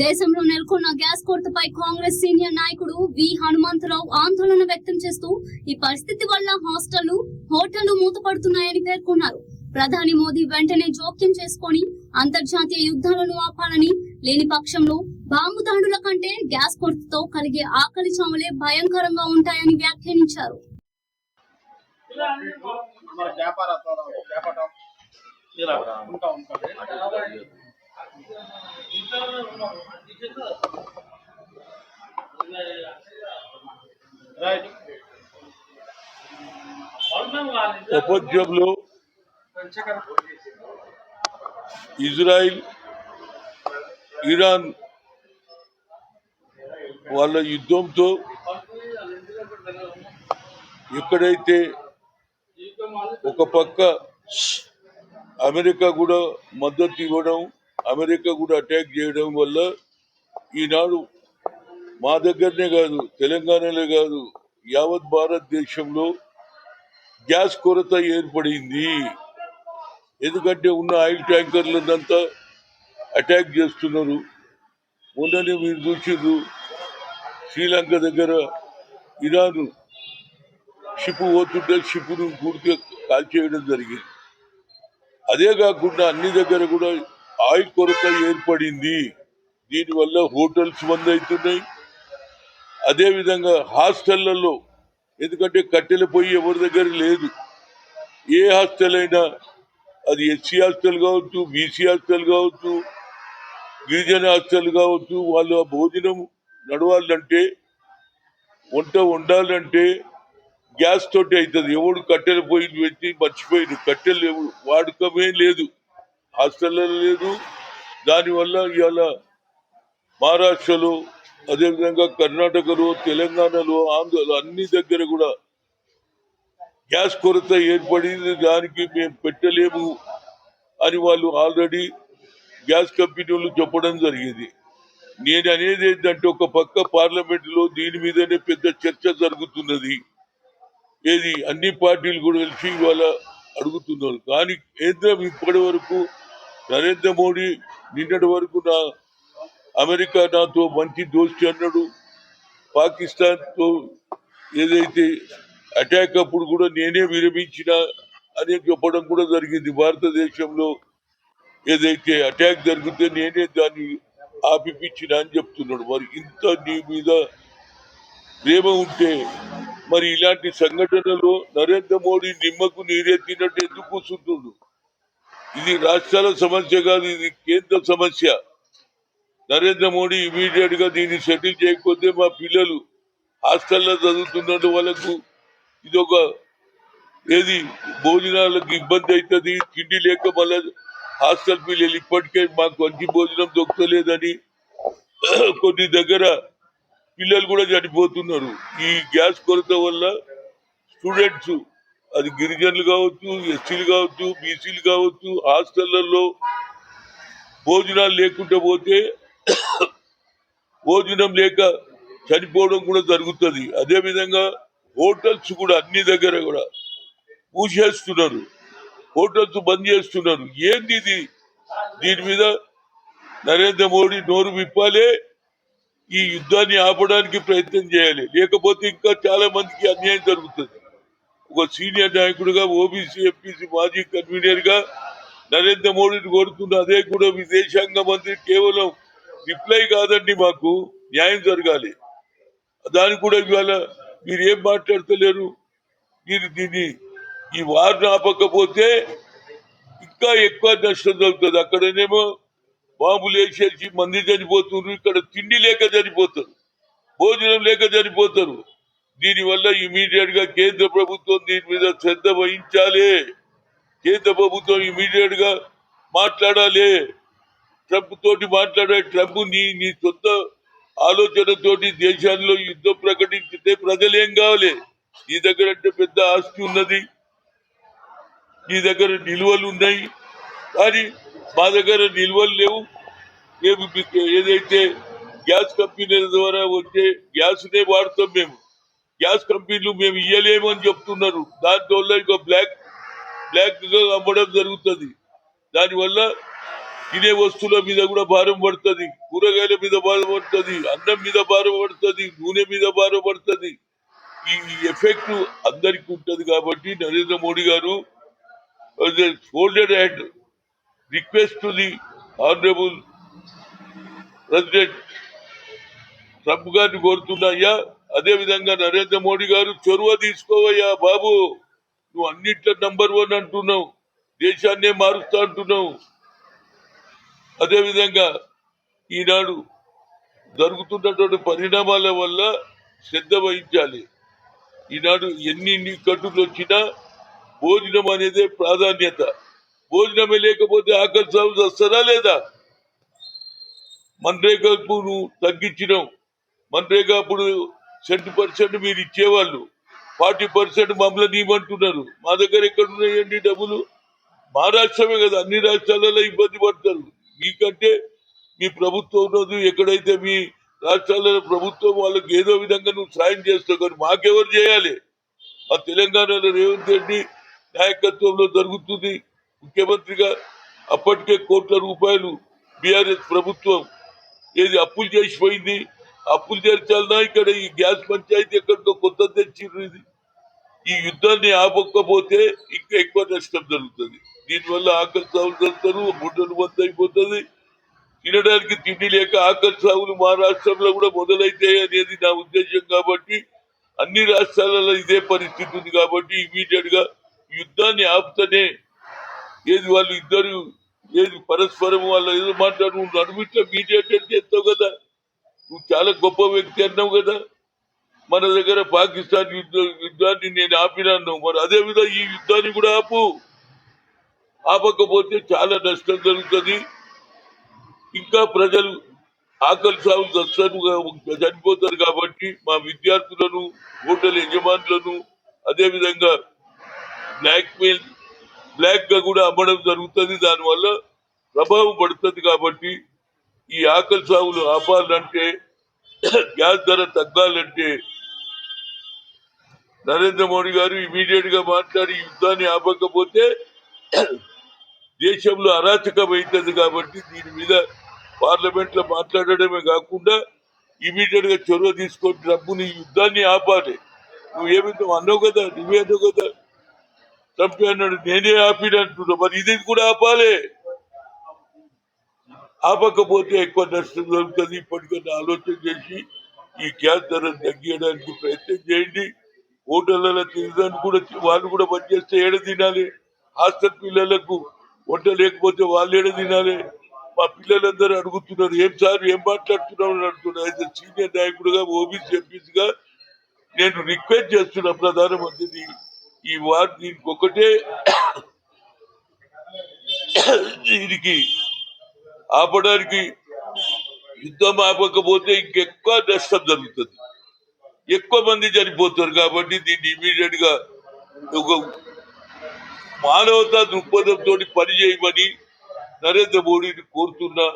దేశంలో నెలకొన్న gas కొరతపై Congress senior నాయకుడు వి హనుమంతరావు ఆందోళన వ్యక్తం చేస్తూ ఈ పరిస్థితి వల్ల హాస్టళ్లు, హోటళ్లు మూతపడుతున్నాయని పేర్కొన్నారు. ప్రధాని మోదీ వెంటనే జోక్యం చేసుకుని అంతర్జాతీయ యుద్ధాలను ఆపాలని, లేని పక్షంలో బాంబు దాడుల కంటే గ్యాస్ కొరతతో కలిగే ఆకలి చావులే భయంకరంగా ఉంటాయని వ్యాఖ్యానించారు. ప్రపంచంలో ఇజ్రాయిల్, ఇరాన్ వాళ్ళ యుద్ధంతో ఎక్కడైతే ఒక పక్క అమెరికా కూడా మద్దతు ఇవ్వడం, అమెరికా కూడా అటాక్ చేయడం వల్ల ఈనాడు మా దగ్గరనే కాదు, తెలంగాణలో కాదు, యావత్ భారతదేశంలో గ్యాస్ కొరత ఏర్పడింది. ఎందుకంటే ఉన్న ఆయిల్ ట్యాంకర్లంతా అటాక్ చేస్తున్నారు. మొన్ననే మీరు చూసిర్రు, శ్రీలంక దగ్గర ఇరాన్ షిప్ పోతుంటే షిప్ను పూర్తిగా కాల్చేయడం జరిగింది. అదే కాకుండా అన్ని దగ్గర కూడా ఆయిల్ కొరత ఏర్పడింది. దీనివల్ల హోటల్స్ బంద్ అవుతున్నాయి. అదేవిధంగా హాస్టళ్లలో, ఎందుకంటే కట్టెల పొయ్యి ఎవరి దగ్గర లేదు. ఏ హాస్టల్ అయినా, అది ఎస్సీ హాస్టల్ కావచ్చు, బీసీ హాస్టల్ కావచ్చు, గిరిజన హాస్టల్ కావచ్చు, వాళ్ళ భోజనం నడవాలంటే, వంట వండాలంటే గ్యాస్ తోటి అవుతుంది. ఎవడు కట్టెల పొయ్యి పెట్టి మర్చిపోయింది. కట్టెలు ఎవడు వాడకమే లేదు, హాస్టళ్లలో లేదు. దానివల్ల ఇవాళ మహారాష్ట్రలో, అదేవిధంగా కర్ణాటకలో, తెలంగాణలో, ఆంధ్రలో అన్ని దగ్గర కూడా గ్యాస్ కొరత ఏర్పడింది. దానికి మేము పెట్టలేము అని వాళ్ళు ఆల్రెడీ గ్యాస్ కంపెనీలు చెప్పడం జరిగింది. నేను అనేది ఏంటంటే, ఒక పక్క పార్లమెంటులో దీని మీదనే పెద్ద చర్చ జరుగుతున్నది. ఏది అన్ని పార్టీలు కూడా కలిసి ఇవాళ అడుగుతున్నారు. కానీ కేంద్రం ఇప్పటి వరకు, నరేంద్ర మోడీ నిన్నటి వరకు అమెరికా నాతో మంచి దోస్తి అన్నాడు. పాకిస్తాన్ తో ఏదైతే అటాక్ అప్పుడు కూడా నేనే విరమించిన అని చెప్పడం కూడా జరిగింది. భారతదేశంలో ఏదైతే అటాక్ జరిగితే నేనే దాన్ని ఆపిపించిన అని చెప్తున్నాడు. మరి ఇంత నీ మీద ప్రేమ ఉంటే మరి ఇలాంటి సంఘటనలో నరేంద్ర మోడీ నిమ్మకు నీరెత్తినట్టు ఎందుకు కూర్చుంటుండు? ఇది రాష్ట్రాల సమస్య కాదు, ఇది కేంద్ర సమస్య. నరేంద్ర మోడీ ఇమీడియట్ గా దీన్ని సెటిల్ చేయకపోతే మా పిల్లలు హాస్టల్లో చదువుతున్న వాళ్ళకు ఇదొక ఏది భోజనాలకు ఇబ్బంది అవుతుంది. తిండి లేక మళ్ళా హాస్టల్ పిల్లలు ఇప్పటికే మాకు మంచి భోజనం దొరకలేదని కొన్ని దగ్గర పిల్లలు కూడా చనిపోతున్నారు. ఈ గ్యాస్ కొరత వల్ల స్టూడెంట్స్, అది గిరిజనులు కావచ్చు, ఎస్సీలు కావచ్చు, బీసీలు కావచ్చు, హాస్టళ్లలో భోజనాలు లేకుండా పోతే భోజనం లేక చనిపోవడం కూడా జరుగుతుంది. అదేవిధంగా హోటల్స్ కూడా అన్ని దగ్గర కూడా మూసేస్తున్నారు, హోటల్స్ బంద్ చేస్తున్నారు. ఏంది ఇది? దీని మీద నరేంద్ర మోడీ నోరు విప్పాలి, ఈ యుద్ధాన్ని ఆపడానికి ప్రయత్నం చేయాలి. లేకపోతే ఇంకా చాలా మందికి అన్యాయం జరుగుతుంది. ఒక సీనియర్ నాయకుడిగా, ఓబీసీ ఎంపీసీ మాజీ కన్వీనర్ గా నరేంద్ర మోడీని కోరుతున్న, అదే కూడా విదేశాంగ మంత్రి కేవలం రిప్లై కాదండి, మాకు న్యాయం జరగాలి. దానికి కూడా ఇవాళ మీరు ఏం మాట్లాడతలేరు. మీరు దీన్ని ఈ వారిని ఆపకపోతే ఇంకా ఎక్కువ నష్టం జరుగుతుంది. అక్కడనేమో బాంబులు వేసేసి మంది చనిపోతున్నారు, ఇక్కడ తిండి లేక చనిపోతారు, భోజనం లేక చనిపోతారు. దీనివల్ల ఇమీడియట్ గా కేంద్ర ప్రభుత్వం దీని మీద శ్రద్ధ వహించాలి. కేంద్ర ప్రభుత్వం ఇమీడియట్ గా మాట్లాడాలి, ట్రంప్ తోటి మాట్లాడాలి. ట్రంప్ నీ సొంత ఆలోచనతోటి దేశాల్లో యుద్ధం ప్రకటించితే ప్రజలు ఏం కావాలి? నీ దగ్గర అంటే పెద్ద ఆస్తి ఉన్నది, నీ దగ్గర నిల్వలు ఉన్నాయి, కానీ మా దగ్గర నిల్వలు లేవు. మేము ఏదైతే గ్యాస్ కంపెనీల ద్వారా వచ్చే గ్యాస్నే వాడతాం. మేము గ్యాస్ కంపెనీలు మేము ఇయ్యలేము అని చెప్తున్నారు. దానివల్ల ఇక బ్లాక్ గా అమ్మడం జరుగుతుంది. దానివల్ల తినే వస్తువుల మీద కూడా భారం పడుతుంది, కూరగాయల మీద భారం పడుతుంది, అన్నం మీద భారం పడుతుంది, నూనె మీద భారం పడుతుంది. ఈ ఎఫెక్ట్ అందరికీ ఉంటది కాబట్టి నరేంద్ర మోడీ గారు folded hand request to the honourable president Trump గారిని కోరుతున్నాయ్యా. అదే విధంగా నరేంద్ర మోడీ గారు చొరవ తీసుకోవయ్యా బాబు. నువ్వు అన్నిట్లో నంబర్ 1 అంటున్నావు, దేశాన్నే మారుస్తా అంటున్నావు. అదే విధంగా ఈనాడు జరుగుతున్నటువంటి పరిణామాల వల్ల శ్రద్ధ వహించాలి. ఈనాడు ఎన్ని కట్టులు వచ్చినా భోజనం అనేదే ప్రాధాన్యత. భోజనమే లేకపోతే ఆకలి సాగు వస్తుందా లేదా? మన్రేగాకు నువ్వు తగ్గించినావు. మన్రేగా అప్పుడు 70% మీరు ఇచ్చేవాళ్ళు, 40% మమ్మల్ని ఇవ్వమంటున్నారు. మా దగ్గర ఎక్కడ ఉన్నాయండి డబ్బులు? మహారాష్ట్రమే కదా, అన్ని రాష్ట్రాలలో ఇబ్బంది పడతారు. మీకంటే మీ ప్రభుత్వం ఉన్నది, ఎక్కడైతే మీ రాష్ట్రాలలో ప్రభుత్వం వాళ్ళకి ఏదో విధంగా నువ్వు సాయం చేస్తావు, కానీ మాకెవరు చేయాలి? మా తెలంగాణలో రేవంత్ రెడ్డి నాయకత్వంలో జరుగుతుంది ముఖ్యమంత్రిగా. అప్పటికే కోట్ల రూపాయలు బీఆర్ఎస్ ప్రభుత్వం ఏది అప్పులు చేసిపోయింది. అప్పులు తీర్చాలన్నా ఇక్కడ ఈ గ్యాస్ పంచాయతీ ఎక్కడికో కొత్త తెచ్చిర్రు. ఇది ఈ యుద్ధాన్ని ఆపకపోతే ఇంకా ఎక్కువ నష్టం జరుగుతుంది. దీనివల్ల ఆకలి సాగులు జరుగుతారు, గుడ్డలు బంద్ అయిపోతుంది. తినడానికి తిండి లేక ఆకలి సాగులు మా రాష్ట్రంలో కూడా మొదలైతాయి అనేది నా ఉద్దేశం. కాబట్టి అన్ని రాష్ట్రాలలో ఇదే పరిస్థితి ఉంది. కాబట్టి ఇమీడియట్ గా యుద్ధాన్ని ఆపుతనే ఏది వాళ్ళు ఇద్దరు ఏది పరస్పరం వాళ్ళు ఏదో మాట్లాడు, నువ్వు నడుమిట్లో మీడియేటర్ చేస్తావు కదా, నువ్వు చాలా గొప్ప వ్యక్తి అన్నావు కదా. మన దగ్గర పాకిస్తాన్ యుద్ధాన్ని నేను ఆపినాను, మరి అదే విధంగా ఈ యుద్ధాన్ని కూడా ఆపకపోతే చాలా నష్టం జరుగుతుంది. ఇంకా ప్రజలు ఆకలి సాగు చనిపోతారు. కాబట్టి మా విద్యార్థులను, హోటల్ యజమానులను, అదే విధంగా బ్లాక్ గా కూడా అమ్మడం జరుగుతుంది. దానివల్ల ప్రభావం పడుతుంది. కాబట్టి ఈ ఆకలి సాగులు ఆపాలంటే, గ్యాస్ ధర తగ్గాలంటే నరేంద్ర మోడీ గారు ఇమీడియట్ గా మాట్లాడి యుద్ధాన్ని ఆపకపోతే దేశంలో అరాచకం అవుతుంది. కాబట్టి దీని మీద పార్లమెంట్ లో మాట్లాడడమే కాకుండా ఇమీడియట్ గా చొరవ తీసుకొని ట్రంప్ని యుద్ధాన్ని ఆపాలి. నువ్వేమిటో అన్నావు కదా, నువ్వే అన్నావు కదా, ట్రంప్ అన్నాడు నేనే ఆపినంటున్నా, మరి ఇది కూడా ఆపాలి. ఆపకపోతే ఎక్కువ నష్టం జరుగుతుంది. ఇప్పటికన్నా ఆలోచన చేసి ఈ గ్యాస్ ధరను తగ్గించడానికి ప్రయత్నం చేయండి. హోటళ్లలో తినడానికి కూడా వాళ్ళు కూడా బంద్ చేస్తే ఏడ తినాలి? హాస్టల్ పిల్లలకు వంట లేకపోతే వాళ్ళు ఏడ తినాలి? మా పిల్లలందరూ అడుగుతున్నారు, ఏం సార్ ఏం మాట్లాడుతున్నావు అని అడుగుతున్నారు. అయితే సీనియర్ నాయకుడుగా, ఓబీసీ ఎంపీగా నేను రిక్వెస్ట్ చేస్తున్నా ప్రధానమంత్రిని, ఈ వార్ దీనికి ఒకటే దీనికి ఆపడానికి యుద్ధం ఆపకపోతే ఇంకెక్కువ నష్టం జరుగుతుంది, ఎక్కువ మంది చనిపోతారు. కాబట్టి దీన్ని ఇమీడియట్ గా ఒక మానవతా దృక్పథంతో పనిచేయమని నరేంద్ర మోడీని కోరుతున్నా.